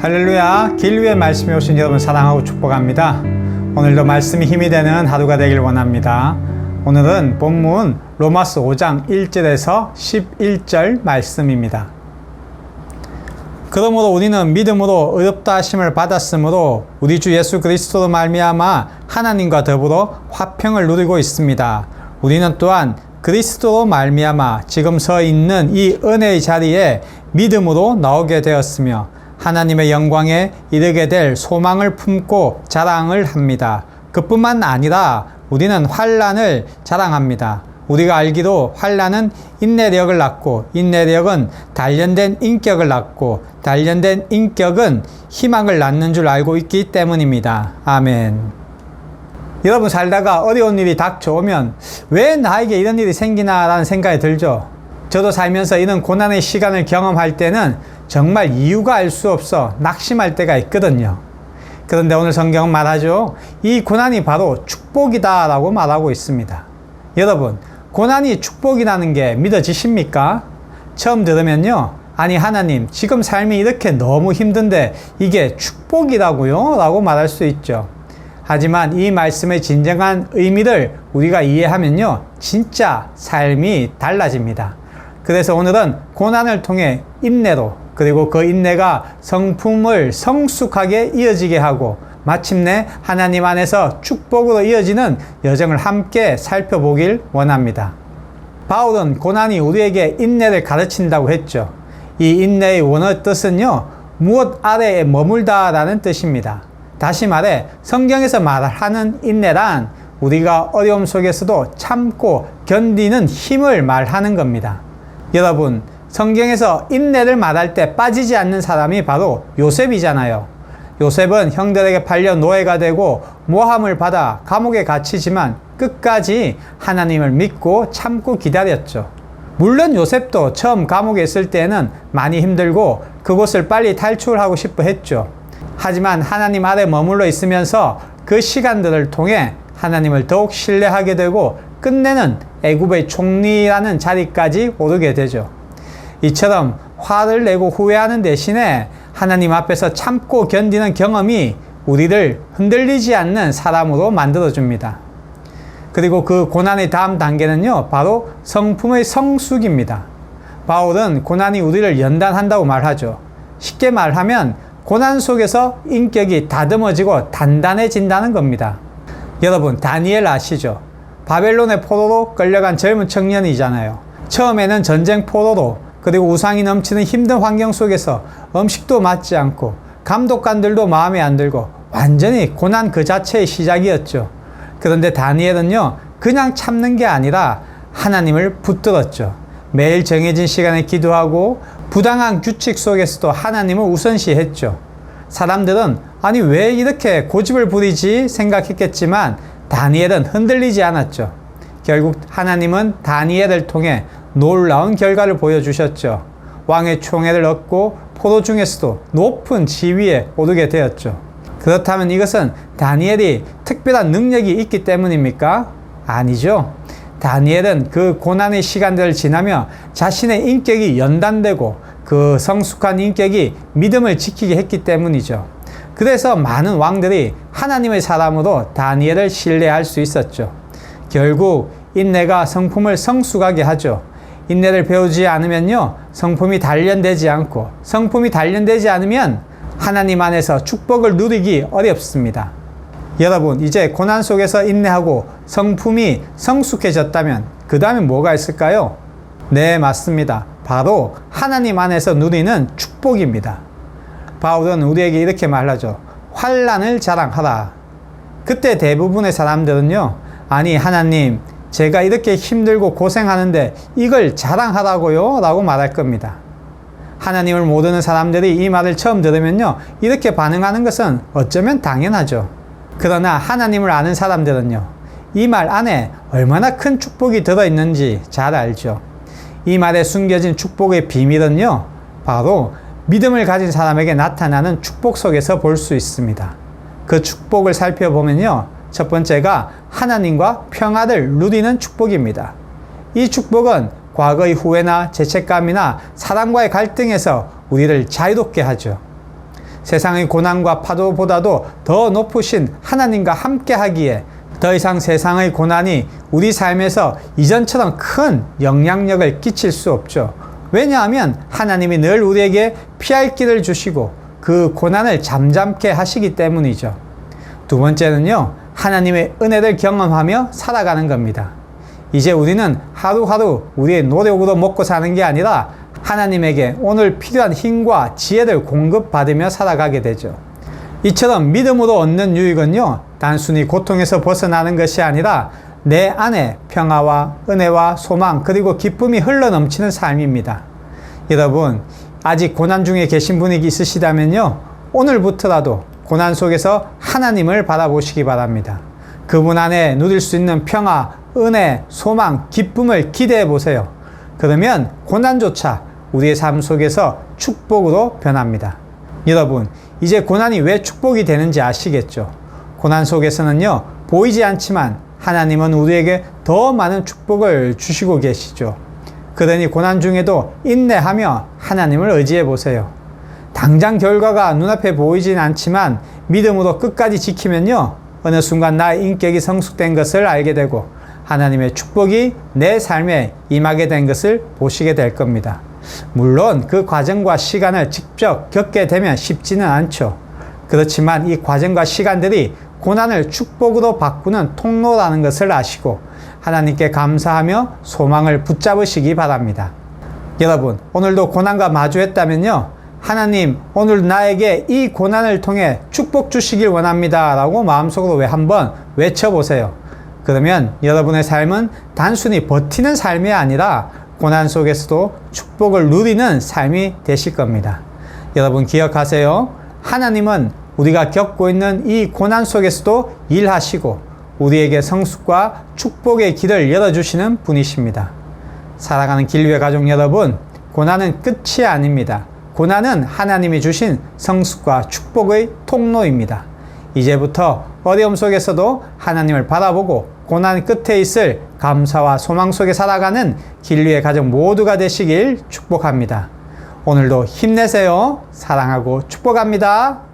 할렐루야. 길 위에 말씀이 오신 여러분 사랑하고 축복합니다. 오늘도 말씀이 힘이 되는 하루가 되길 원합니다. 오늘은 본문 로마서 5장 1절에서 11절 말씀입니다. 그러므로 우리는 믿음으로 의롭다 하심을 받았으므로 우리 주 예수 그리스도로 말미암아 하나님과 더불어 화평을 누리고 있습니다. 우리는 또한 그리스도로 말미암아 지금 서 있는 이 은혜의 자리에 믿음으로 나오게 되었으며 하나님의 영광에 이르게 될 소망을 품고 자랑을 합니다. 그뿐만 아니라 우리는 환난을 자랑합니다. 우리가 알기로 환난은 인내력을 낳고 인내력은 단련된 인격을 낳고 단련된 인격은 희망을 낳는 줄 알고 있기 때문입니다. 아멘. 여러분 살다가 어려운 일이 닥쳐오면 왜 나에게 이런 일이 생기나 라는 생각이 들죠. 저도 살면서 이런 고난의 시간을 경험할 때는 정말 이유가 알 수 없어 낙심할 때가 있거든요. 그런데 오늘 성경은 말하죠. 이 고난이 바로 축복이다 라고 말하고 있습니다. 여러분, 고난이 축복이라는 게 믿어지십니까? 처음 들으면요. 아니 하나님, 지금 삶이 이렇게 너무 힘든데 이게 축복이라고요? 라고 말할 수 있죠. 하지만 이 말씀의 진정한 의미를 우리가 이해하면요. 진짜 삶이 달라집니다. 그래서 오늘은 고난을 통해 인내로 그리고 그 인내가 성품을 성숙하게 이어지게 하고 마침내 하나님 안에서 축복으로 이어지는 여정을 함께 살펴보길 원합니다. 바울은 고난이 우리에게 인내를 가르친다고 했죠. 이 인내의 원어 뜻은요. 무엇 아래에 머물다 라는 뜻입니다. 다시 말해 성경에서 말하는 인내란 우리가 어려움 속에서도 참고 견디는 힘을 말하는 겁니다. 여러분, 성경에서 인내를 말할 때 빠지지 않는 사람이 바로 요셉이잖아요. 요셉은 형들에게 팔려 노예가 되고 모함을 받아 감옥에 갇히지만 끝까지 하나님을 믿고 참고 기다렸죠. 물론 요셉도 처음 감옥에 있을 때는 많이 힘들고 그곳을 빨리 탈출하고 싶어 했죠. 하지만 하나님 아래 머물러 있으면서 그 시간들을 통해 하나님을 더욱 신뢰하게 되고 끝내는 애굽의 총리라는 자리까지 오르게 되죠. 이처럼 화를 내고 후회하는 대신에 하나님 앞에서 참고 견디는 경험이 우리를 흔들리지 않는 사람으로 만들어줍니다. 그리고 그 고난의 다음 단계는요, 바로 성품의 성숙입니다. 바울은 고난이 우리를 연단한다고 말하죠. 쉽게 말하면 고난 속에서 인격이 다듬어지고 단단해진다는 겁니다. 여러분, 다니엘 아시죠? 바벨론의 포로로 끌려간 젊은 청년이잖아요. 처음에는 전쟁 포로로 그리고 우상이 넘치는 힘든 환경 속에서 음식도 맞지 않고 감독관들도 마음에 안 들고 완전히 고난 그 자체의 시작이었죠. 그런데 다니엘은요, 그냥 참는 게 아니라 하나님을 붙들었죠. 매일 정해진 시간에 기도하고 부당한 규칙 속에서도 하나님을 우선시했죠. 사람들은 아니 왜 이렇게 고집을 부리지 생각했겠지만 다니엘은 흔들리지 않았죠. 결국 하나님은 다니엘을 통해 놀라운 결과를 보여주셨죠. 왕의 총애를 얻고 포로 중에서도 높은 지위에 오르게 되었죠. 그렇다면 이것은 다니엘이 특별한 능력이 있기 때문입니까? 아니죠. 다니엘은 그 고난의 시간들을 지나며 자신의 인격이 연단되고 그 성숙한 인격이 믿음을 지키게 했기 때문이죠. 그래서 많은 왕들이 하나님의 사람으로 다니엘을 신뢰할 수 있었죠. 결국 인내가 성품을 성숙하게 하죠. 인내를 배우지 않으면요, 성품이 단련되지 않고 성품이 단련되지 않으면 하나님 안에서 축복을 누리기 어렵습니다. 여러분, 이제 고난 속에서 인내하고 성품이 성숙해졌다면 그 다음에 뭐가 있을까요? 네, 맞습니다. 바로 하나님 안에서 누리는 축복입니다. 바울은 우리에게 이렇게 말하죠. 환난을 자랑하라. 그때 대부분의 사람들은요, 아니 하나님, 제가 이렇게 힘들고 고생하는데 이걸 자랑하라고요? 라고 말할 겁니다. 하나님을 모르는 사람들이 이 말을 처음 들으면요, 이렇게 반응하는 것은 어쩌면 당연하죠. 그러나 하나님을 아는 사람들은요, 이 말 안에 얼마나 큰 축복이 들어있는지 잘 알죠. 이 말에 숨겨진 축복의 비밀은요, 바로 믿음을 가진 사람에게 나타나는 축복 속에서 볼 수 있습니다. 그 축복을 살펴보면요, 첫 번째가 하나님과 평화를 누리는 축복입니다. 이 축복은 과거의 후회나 죄책감이나 사람과의 갈등에서 우리를 자유롭게 하죠. 세상의 고난과 파도보다도 더 높으신 하나님과 함께 하기에 더 이상 세상의 고난이 우리 삶에서 이전처럼 큰 영향력을 끼칠 수 없죠. 왜냐하면 하나님이 늘 우리에게 피할 길을 주시고 그 고난을 잠잠케 하시기 때문이죠. 두 번째는요, 하나님의 은혜를 경험하며 살아가는 겁니다. 이제 우리는 하루하루 우리의 노력으로 먹고 사는 게 아니라 하나님에게 오늘 필요한 힘과 지혜를 공급받으며 살아가게 되죠. 이처럼 믿음으로 얻는 유익은요, 단순히 고통에서 벗어나는 것이 아니라 내 안에 평화와 은혜와 소망 그리고 기쁨이 흘러넘치는 삶입니다. 여러분, 아직 고난 중에 계신 분이 있으시다면요, 오늘부터라도 고난 속에서 하나님을 바라보시기 바랍니다. 그분 안에 누릴 수 있는 평화, 은혜, 소망, 기쁨을 기대해 보세요. 그러면 고난조차 우리의 삶 속에서 축복으로 변합니다. 여러분, 이제 고난이 왜 축복이 되는지 아시겠죠? 고난 속에서는요, 보이지 않지만 하나님은 우리에게 더 많은 축복을 주시고 계시죠. 그러니 고난 중에도 인내하며 하나님을 의지해 보세요. 당장 결과가 눈앞에 보이진 않지만 믿음으로 끝까지 지키면요, 어느 순간 나의 인격이 성숙된 것을 알게 되고 하나님의 축복이 내 삶에 임하게 된 것을 보시게 될 겁니다. 물론 그 과정과 시간을 직접 겪게 되면 쉽지는 않죠. 그렇지만 이 과정과 시간들이 고난을 축복으로 바꾸는 통로라는 것을 아시고 하나님께 감사하며 소망을 붙잡으시기 바랍니다. 여러분, 오늘도 고난과 마주했다면요, 하나님, 오늘 나에게 이 고난을 통해 축복 주시길 원합니다 라고 마음속으로 한번 외쳐보세요. 그러면 여러분의 삶은 단순히 버티는 삶이 아니라 고난 속에서도 축복을 누리는 삶이 되실 겁니다. 여러분 기억하세요. 하나님은 우리가 겪고 있는 이 고난 속에서도 일하시고 우리에게 성숙과 축복의 길을 열어주시는 분이십니다. 사랑하는 길류의 가족 여러분, 고난은 끝이 아닙니다. 고난은 하나님이 주신 성숙과 축복의 통로입니다. 이제부터 어려움 속에서도 하나님을 바라보고 고난 끝에 있을 감사와 소망 속에 살아가는 길류의 가족 모두가 되시길 축복합니다. 오늘도 힘내세요. 사랑하고 축복합니다.